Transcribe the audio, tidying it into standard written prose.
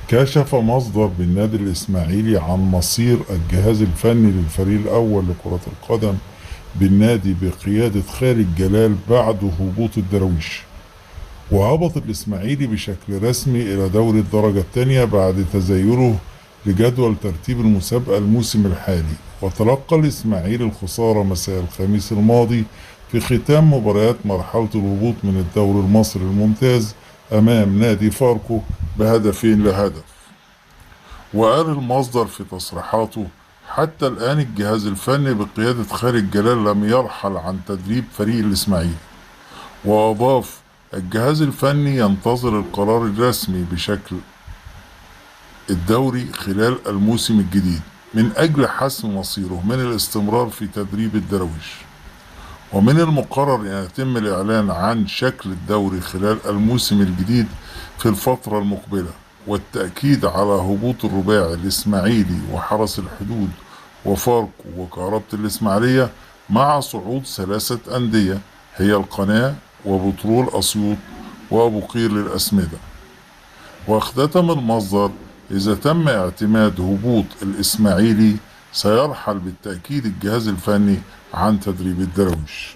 كشف مصدر بالنادي الإسماعيلي عن مصير الجهاز الفني للفريق الأول لكرة القدم بالنادي بقيادة خالد جلال بعد هبوط الدراويش. وهبط الإسماعيلي بشكل رسمي إلى دوري الدرجة الثانية بعد تزايله لجدول ترتيب المسابقة الموسم الحالي. وتلقى الإسماعيلي الخسارة مساء الخميس الماضي في ختام مباريات مرحلة الهبوط من الدوري المصري الممتاز أمام نادي فاركو بهدفين لهدف. وقال المصدر في تصريحاته: حتى الآن الجهاز الفني بقيادة خالد جلال لم يرحل عن تدريب فريق الإسماعيلي. وأضاف: الجهاز الفني ينتظر القرار الرسمي بشكل الدوري خلال الموسم الجديد من أجل حسم مصيره من الاستمرار في تدريب الدراويش. ومن المقرر أن يتم الإعلان عن شكل الدوري خلال الموسم الجديد في الفترة المقبلة، والتأكيد على هبوط الرباعي الإسماعيلي وحرس الحدود وفاركو وكهربة الإسماعيلية، مع صعود ثلاثة أندية هي القناة وبترول أسيوط وأبو قير للأسمدة. واختتم المصدر: إذا تم اعتماد هبوط الإسماعيلي سيرحل بالتأكيد الجهاز الفني عن تدريب الدراويش.